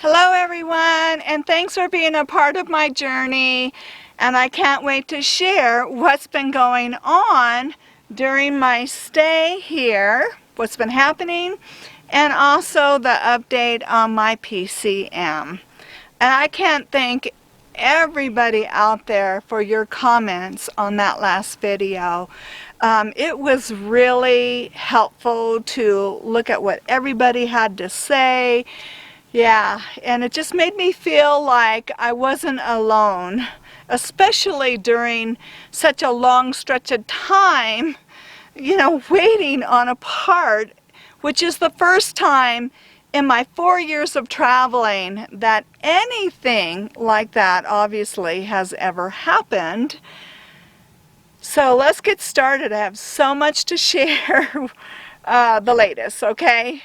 Hello everyone, and thanks for being a part of my journey, and I can't wait to share what's been going on during my stay here, what's been happening, and also the update on my PCM. And I can't thank everybody out there for your comments on that last video. It was really helpful to look at what everybody had to say. Yeah, and it just made me feel like I wasn't alone, especially during such a long stretch of time, waiting on a part, which is the first time in my 4 years of traveling that anything like that obviously has ever happened. So let's get started. I have so much to share, the latest, okay?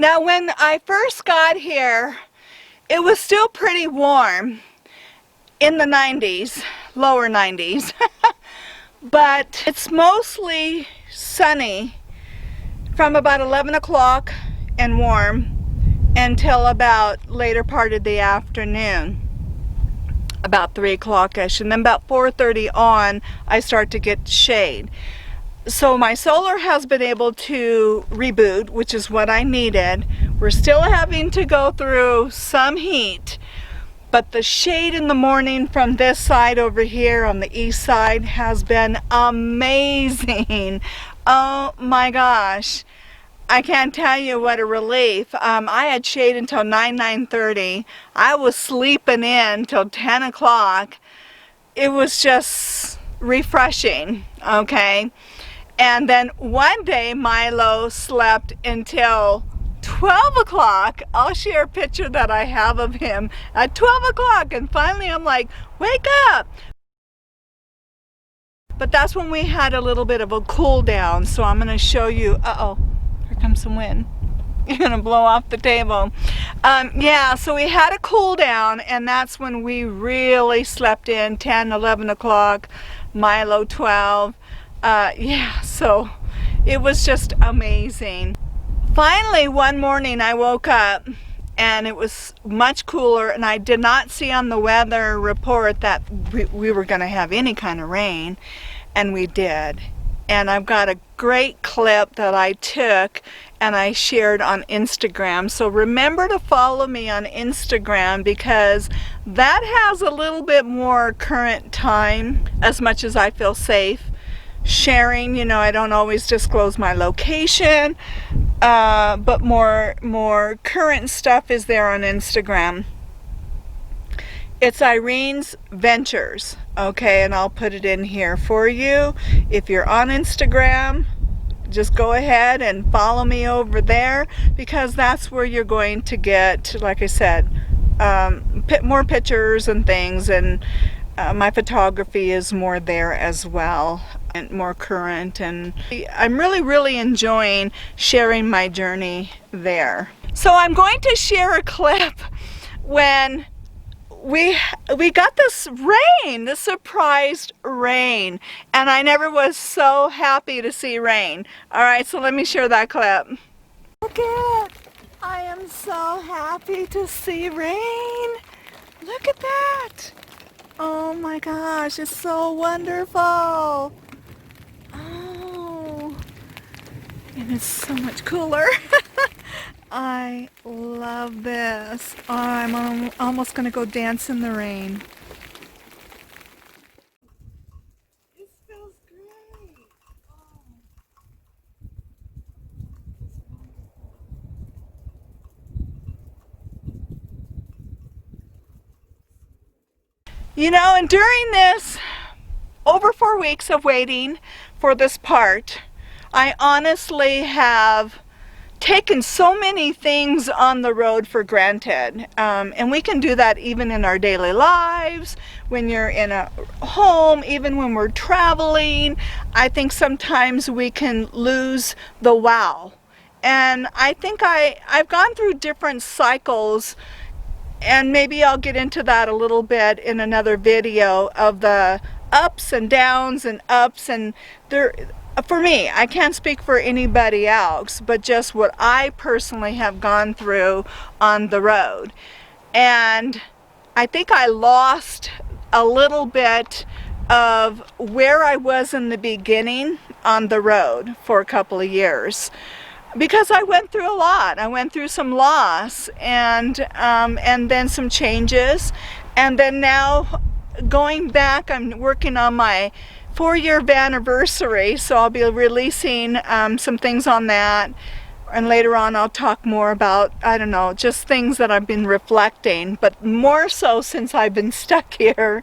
Now, when I first got here, it was still pretty warm, in the 90s, lower 90s, but it's mostly sunny from about 11 o'clock and warm until about later part of the afternoon, about 3 o'clock-ish, and then about 4:30 on, I start to get shade. So my solar has been able to reboot, which is what I needed. We're still having to go through some heat, but the shade in the morning from this side over here on the east side has been amazing. Oh my gosh. I can't tell you what a relief. I had shade until 9:30. I was sleeping in till 10 o'clock. It was just refreshing, okay? And then one day Milo slept until 12 o'clock. I'll share a picture that I have of him at 12 o'clock, and finally I'm like, wake up! But that's when we had a little bit of a cool down, so I'm going to show you. Uh-oh, here comes some wind. You're going to blow off the table. Yeah, so we had a cool down, and that's when we really slept in, 10, 11 o'clock, Milo 12. Yeah, so it was just amazing. Finally, one morning I woke up and it was much cooler, and I did not see on the weather report that we were going to have any kind of rain, and we did. And I've got a great clip that I took and I shared on Instagram. So remember to follow me on Instagram, because that has a little bit more current time, as much as I feel safe sharing. I don't always disclose my location, but more current stuff is there on Instagram. It's Irene's Ventures, okay, and I'll put it in here for you. If you're on Instagram, just go ahead and follow me over there, because that's where you're going to get, like I said, more pictures and things, and my photography is more there as well, and more current, and I'm really enjoying sharing my journey there. So I'm going to share a clip when we got this rain, this surprised rain, and I never was so happy to see rain. Alright, so let me share that clip. Look at it! I am so happy to see rain! Look at that! Oh my gosh, it's so wonderful! Oh, and it's so much cooler. I love this. I'm almost going to go dance in the rain. This feels great. Oh. And during this over 4 weeks of waiting for this part, I honestly have taken so many things on the road for granted, and we can do that even in our daily lives, when you're in a home, even when we're traveling. I think sometimes we can lose the wow. And I think I've gone through different cycles, and maybe I'll get into that a little bit in another video, of the ups and downs and ups. And there, for me, I can't speak for anybody else, but just what I personally have gone through on the road. And I think I lost a little bit of where I was in the beginning on the road for a couple of years, because I went through a lot. I went through some loss, and then some changes, and then now going back, I'm working on my 4-year anniversary, so I'll be releasing some things on that, and later on I'll talk more about, I don't know, just things that I've been reflecting, but more so since I've been stuck here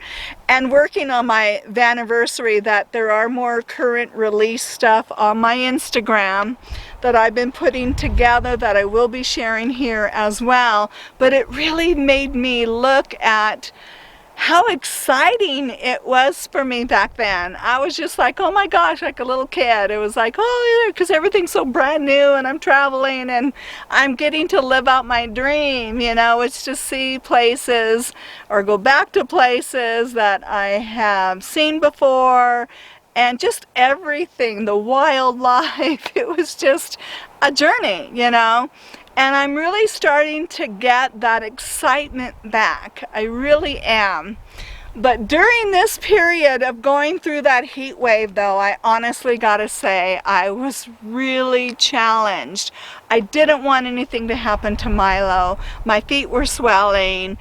and working on my anniversary, that there are more current release stuff on my Instagram that I've been putting together that I will be sharing here as well. But it really made me look at how exciting it was for me back then. I was just like, oh my gosh, like a little kid. It was like, oh, because everything's so brand new, and I'm traveling and I'm getting to live out my dream. You know, it's just see places or go back to places that I have seen before, and just everything, the wildlife. It was just a journey, you know. And I'm really starting to get that excitement back. I really am. But during this period of going through that heat wave, though, I honestly gotta say, I was really challenged. I didn't want anything to happen to Milo. My feet were swelling.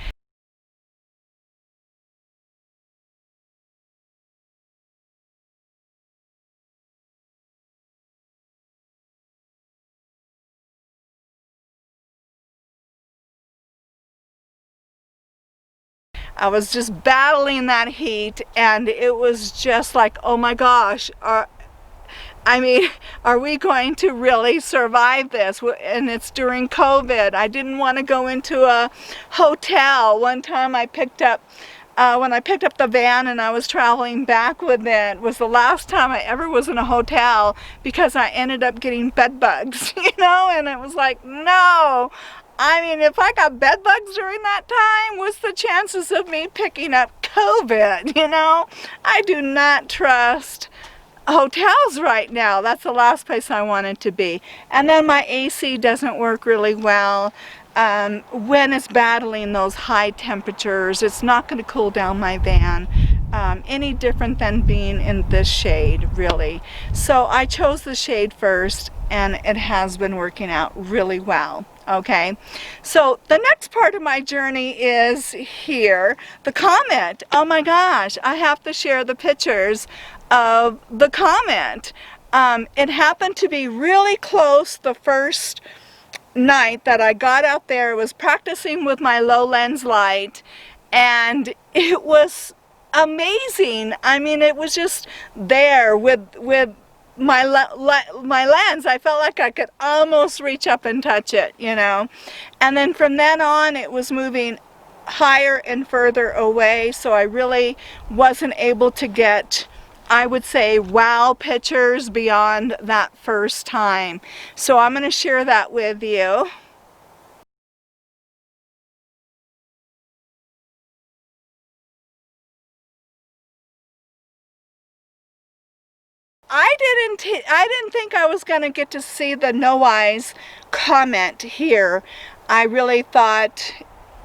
I was just battling that heat, and it was just like, oh my gosh, I mean, are we going to really survive this? And it's during COVID. I didn't want to go into a hotel. One time I picked up, when I picked up the van and I was traveling back with it, was the last time I ever was in a hotel, because I ended up getting bed bugs, you know, and it was like, no. I mean, if I got bed bugs during that time, what's the chances of me picking up COVID, you know? I do not trust hotels right now. That's the last place I wanted to be. And then my AC doesn't work really well. When it's battling those high temperatures, it's not going to cool down my van any different than being in this shade, really. So I chose the shade first, and it has been working out really well. Okay, so the next part of my journey is here, the comet. Oh my gosh, I have to share the pictures of the comet. It happened to be really close the first night that I got out there. I was practicing with my low lens light, and it was amazing. I mean, it was just there with my lens. I felt like I could almost reach up and touch it, you know. And then from then on, it was moving higher and further away, so I really wasn't able to get, I would say, wow pictures beyond that first time. So I'm going to share that with you. I didn't think I was going to get to see the Neowise Comet here. I really thought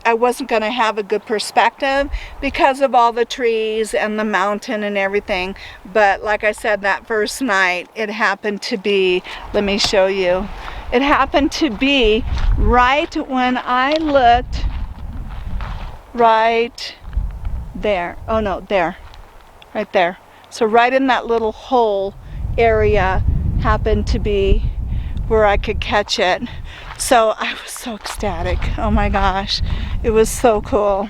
I wasn't going to have a good perspective because of all the trees and the mountain and everything. But like I said, that first night, it happened to be, let me show you, it happened to be right when I looked, right there. Oh no, there, right there. So right in that little hole area happened to be where I could catch it. So I was so ecstatic. Oh my gosh, it was so cool.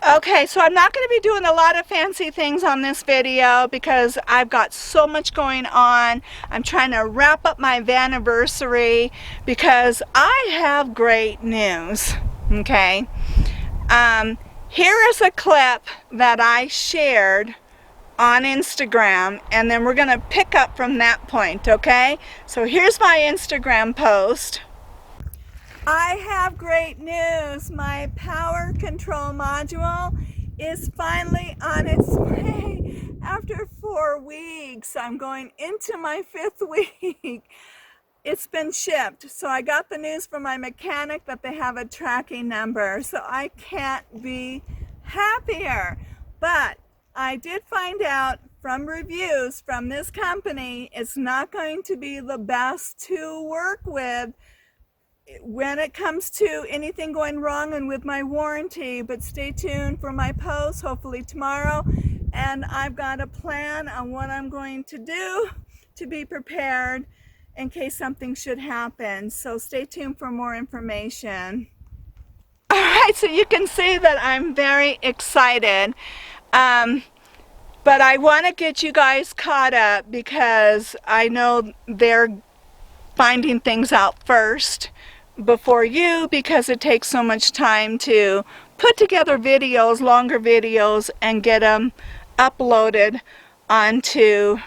Okay, so I'm not going to be doing a lot of fancy things on this video because I've got so much going on. I'm trying to wrap up my Vaniversary because I have great news, okay? Here is a clip that I shared on Instagram, and then we're going to pick up from that point, okay? So here's my Instagram post. I have great news. My power control module is finally on its way. After 4 weeks, I'm going into my 5th week. It's been shipped. So I got the news from my mechanic that they have a tracking number. So I can't be happier. But I did find out from reviews from this company, it's not going to be the best to work with when it comes to anything going wrong and with my warranty. But stay tuned for my post, hopefully tomorrow, and I've got a plan on what I'm going to do to be prepared in case something should happen. So stay tuned for more information. All right, so you can see that I'm very excited, but I want to get you guys caught up because I know they're finding things out first before you, because it takes so much time to put together videos, longer videos, and get them uploaded onto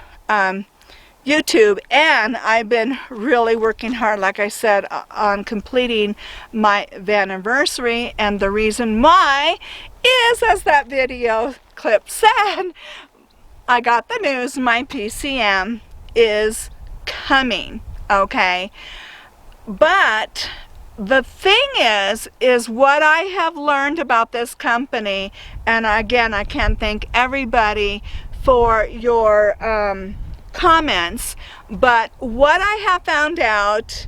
YouTube. And I've been really working hard, like I said, on completing my Vaniversary, and the reason why is, as that video clip said, I got the news my PCM is coming, okay? But the thing is what I have learned about this company, and again, I can't thank everybody for your comments, but what I have found out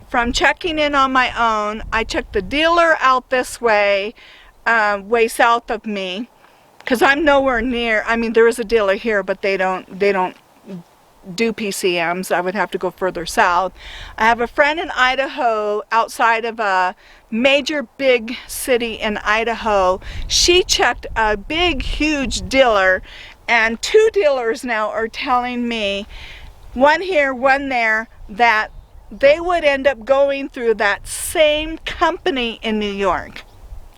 from checking in on my own, I checked the dealer out this way, way south of me, because I'm nowhere near. I mean, there is a dealer here, but they don't do PCMs. I would have to go further south. I have a friend in Idaho, outside of a major big city in Idaho. She checked a big, huge dealer, and 2 dealers now are telling me, one here, one there, that they would end up going through that same company in New York.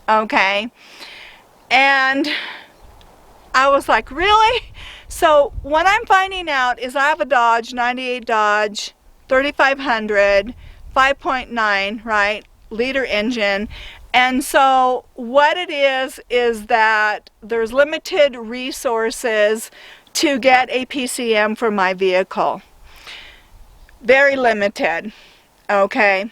Okay? And I was like, really? So what I'm finding out is I have a Dodge, 98 Dodge, 3500, 5.9, right, liter engine. And so what it is that there's limited resources to get a PCM for my vehicle. Very limited, okay?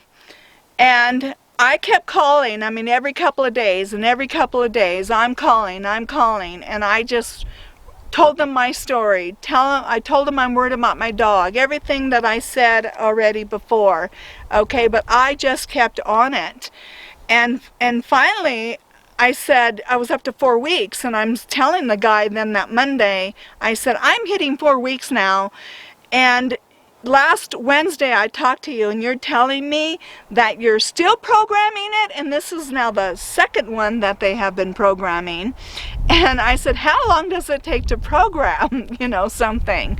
And I kept calling, I mean, every couple of days, and every couple of days, I'm calling, and I just told them my story. I told them I'm worried about my dog, everything that I said already before, okay? But I just kept on it. And finally, I said, I was up to 4 weeks, and I'm telling the guy then that Monday, I said, I'm hitting 4 weeks now, and last Wednesday I talked to you, and you're telling me that you're still programming it, and this is now the 2nd one that they have been programming. And I said, how long does it take to program, you know, something?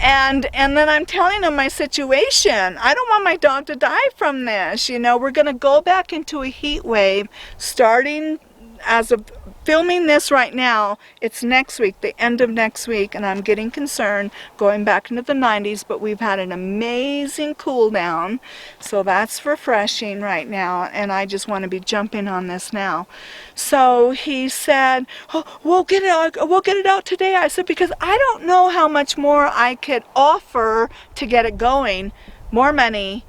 And then I'm telling him my situation. I don't want my dog to die from this. You know, we're going to go back into a heat wave starting as of filming this right now. It's next week, the end of next week, and I'm getting concerned going back into the 90s, but we've had an amazing cool down, so that's refreshing right now, and I just want to be jumping on this now. So he said, oh, we'll get it out today. I said, because I don't know how much more I could offer to get it going, more money,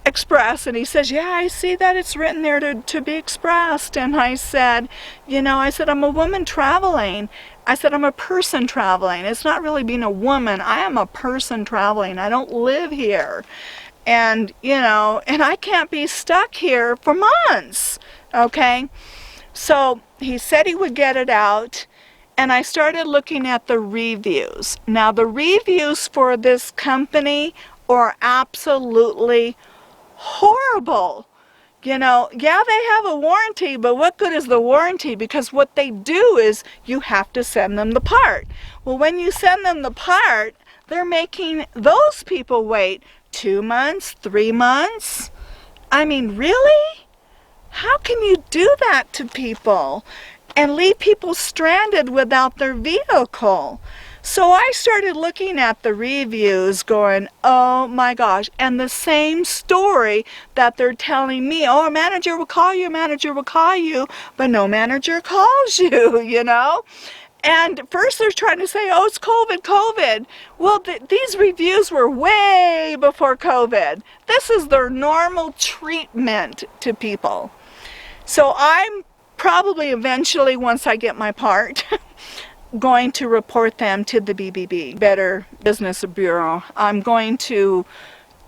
express. And he says, yeah, I see that it's written there to be expressed. And I said, you know, I said, I'm a woman traveling. I said, I'm a person traveling. It's not really being a woman. I am a person traveling. I don't live here. And, you know, and I can't be stuck here for months. Okay? So he said he would get it out. And I started looking at the reviews. Now, the reviews for this company are absolutely horrible. You know, yeah, they have a warranty, but what good is the warranty? Because what they do is you have to send them the part. Well, when you send them the part, they're making those people wait 2 months, 3 months. I mean, really? How can you do that to people and leave people stranded without their vehicle? So I started looking at the reviews going, oh my gosh, and the same story that they're telling me, oh, a manager will call you, but no manager calls you, you know? And first they're trying to say, oh, it's COVID. Well, these reviews were way before COVID. This is their normal treatment to people. So I'm probably eventually, once I get my part, going to report them to the BBB, Better Business Bureau. I'm going to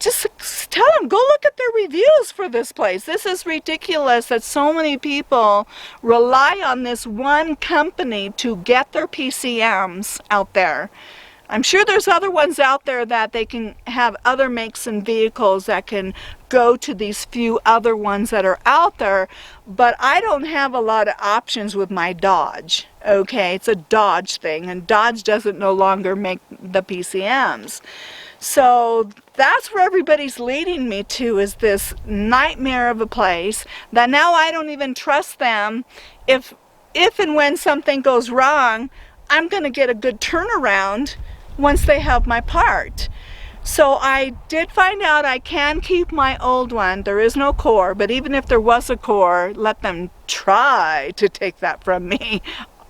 just tell them, go look at their reviews for this place. This is ridiculous that so many people rely on this one company to get their PCMs out there. I'm sure there's other ones out there that they can have other makes and vehicles that can go to these few other ones that are out there, but I don't have a lot of options with my Dodge. Okay, it's a Dodge thing, and Dodge doesn't no longer make the PCMs. So that's where everybody's leading me to, is this nightmare of a place that now I don't even trust them. If and when something goes wrong, I'm going to get a good turnaround once they have my part. So I did find out I can keep my old one. There is no core, but even if there was a core, let them try to take that from me.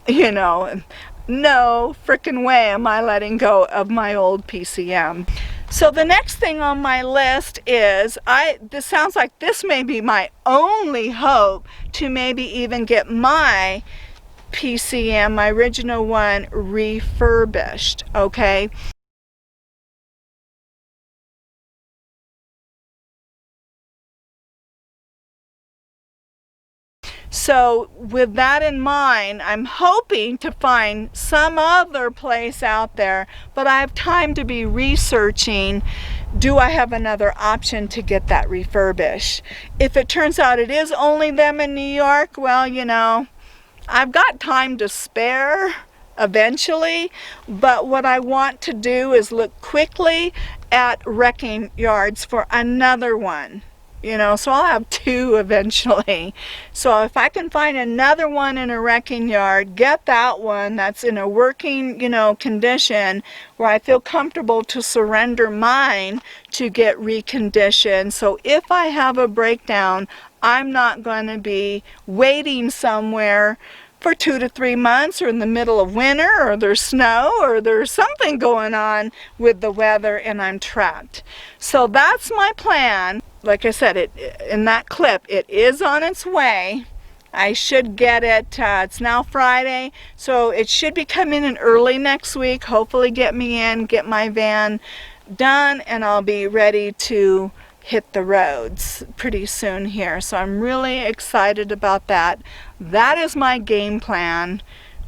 You know, no frickin' way am I letting go of my old PCM. So the next thing on my list is, this sounds like this may be my only hope to maybe even get my PCM, my original one, refurbished, okay? So with that in mind, I'm hoping to find some other place out there, but I have time to be researching, do I have another option to get that refurbished? If it turns out it is only them in New York, well, you know, I've got time to spare eventually, but what I want to do is look quickly at wrecking yards for another one. You know, so I'll have two eventually. So if I can find another one in a wrecking yard, get that one that's in a working, you know, condition where I feel comfortable to surrender mine to get reconditioned. So if I have a breakdown, I'm not going to be waiting somewhere for 2 to 3 months, or in the middle of winter, or there's snow, or there's something going on with the weather and I'm trapped. So that's my plan. Like I said, in that clip, it is on its way. I should get it, it's now Friday, so it should be coming in early next week. Hopefully get me in, get my van done, and I'll be ready to hit the roads pretty soon here. So I'm really excited about that. That is my game plan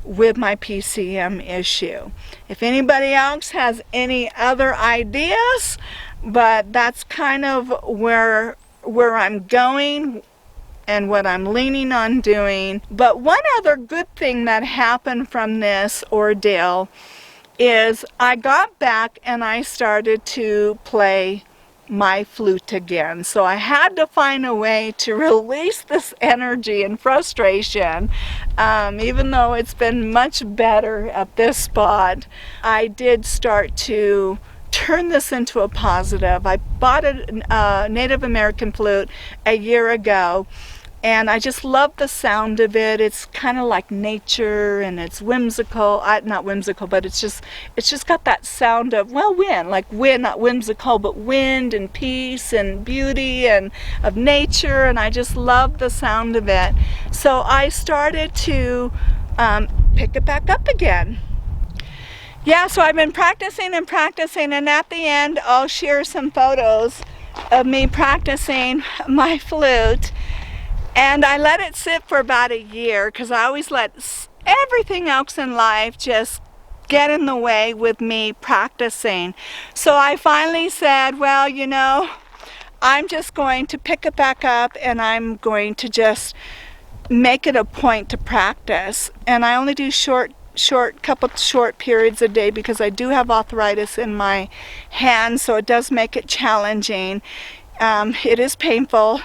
with my PCM issue. If anybody else has any other ideas, but that's kind of where I'm going and what I'm leaning on doing. But one other good thing that happened from this ordeal is I got back and I started to play my flute again. So I had to find a way to release this energy and frustration. Even though it's been much better at this spot, I did start to turn this into a positive. I bought a Native American flute a year ago, and I just love the sound of it. It's kind of like nature, and it's whimsical. Not whimsical, but it's just got that sound of, well, wind, like wind, not whimsical, but wind and peace and beauty and of nature, and I just love the sound of it. So I started to pick it back up again. Yeah, so I've been practicing, and at the end I'll share some photos of me practicing my flute. And I let it sit for about a year because I always let everything else in life just get in the way with me practicing. So I finally said, well, you know, I'm just going to pick it back up, and I'm going to just make it a point to practice. And I only do couple short periods a day because I do have arthritis in my hands, so it does make it challenging. It is painful.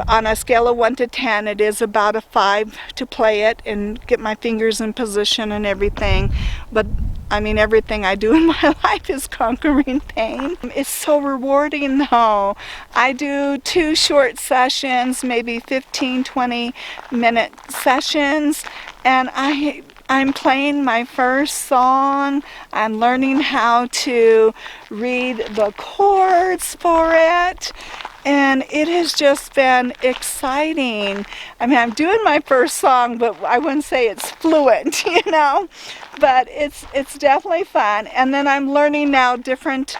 On a scale of 1 to 10, it is about a 5 to play it and get my fingers in position and everything. But I mean, everything I do in my life is conquering pain. It's so rewarding though. I do 2 short sessions, maybe 15-20 minute sessions, and I'm playing my first song. I'm learning how to read the chords for it. And it has just been exciting. I mean, I'm doing my first song, but I wouldn't say it's fluent, you know? But it's definitely fun. And then I'm learning now different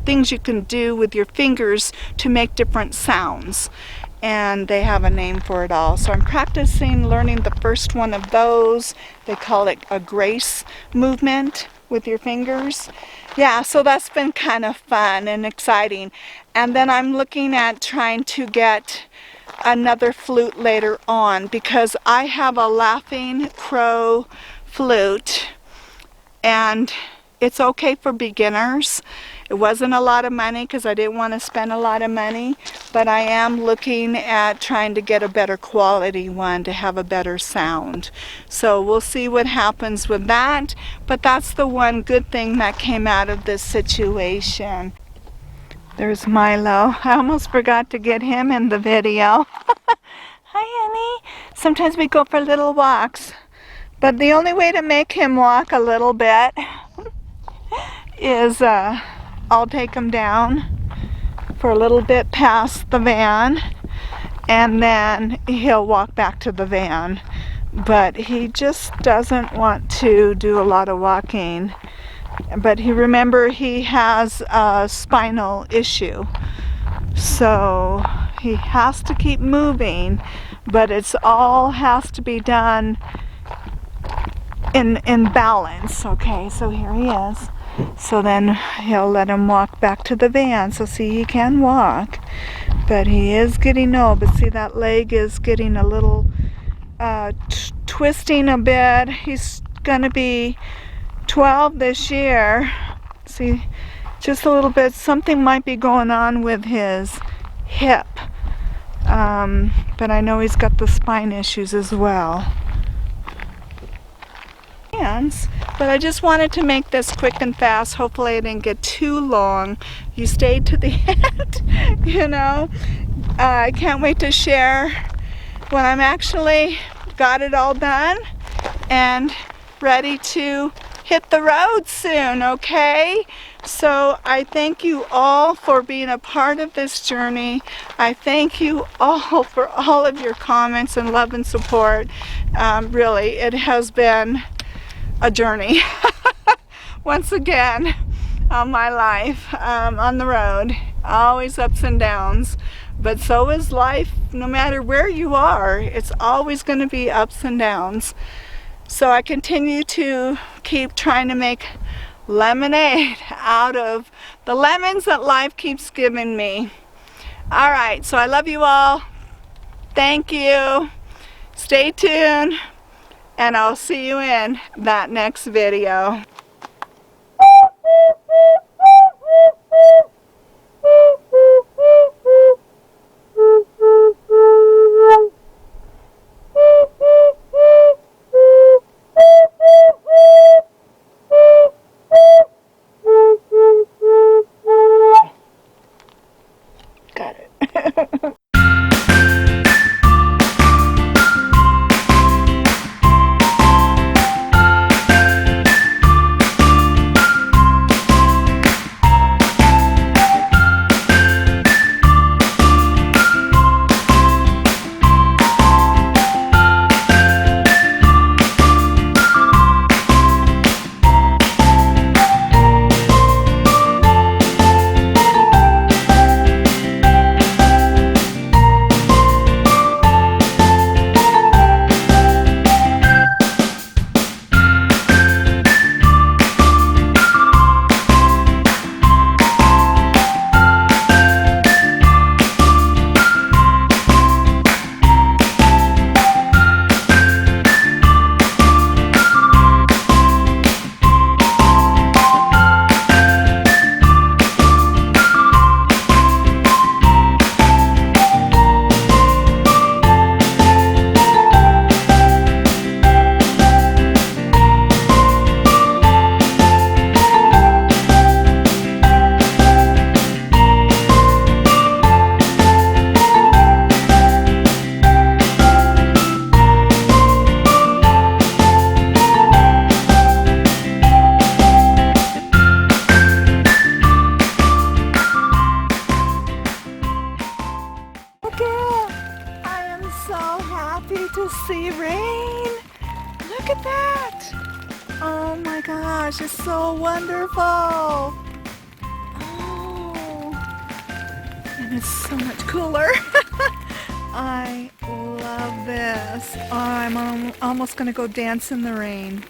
things you can do with your fingers to make different sounds. And they have a name for it all. So I'm practicing learning the first one of those. They call it a grace movement with your fingers. Yeah, so that's been kind of fun and exciting. And then I'm looking at trying to get another flute later on because I have a Laughing Crow flute, and it's okay for beginners. It wasn't a lot of money because I didn't want to spend a lot of money, but I am looking at trying to get a better quality one to have a better sound. So we'll see what happens with that, but that's the one good thing that came out of this situation. There's Milo. I almost forgot to get him in the video. Hi, honey. Sometimes we go for little walks, but the only way to make him walk a little bit is I'll take him down for a little bit past the van, and then he'll walk back to the van. But he just doesn't want to do a lot of walking. But remember, he has a spinal issue, so he has to keep moving, but it's all has to be done in balance. Okay, so here he is. So then he'll let him walk back to the van. So see, he can walk, but he is getting old. But see, that leg is getting a little twisting a bit. He's gonna be 12 this year. See, just a little bit, something might be going on with his hip, but I know he's got the spine issues as well. But I just wanted to make this quick and fast. Hopefully I didn't get too long. You stayed to the end, you know. I can't wait to share when I'm actually got it all done and ready to hit the road soon, okay? So I thank you all for being a part of this journey. I thank you all for all of your comments and love and support. Really, it has been a journey once again on my life, on the road, always ups and downs, but so is life. No matter where you are, it's always going to be ups and downs. So I continue to keep trying to make lemonade out of the lemons that life keeps giving me. All right, so I love you all. Thank you. Stay tuned, and I'll see you in that next video. Got it. gosh, it's so wonderful. Oh, and it's so much cooler. I love this. Oh, I'm almost going to go dance in the rain.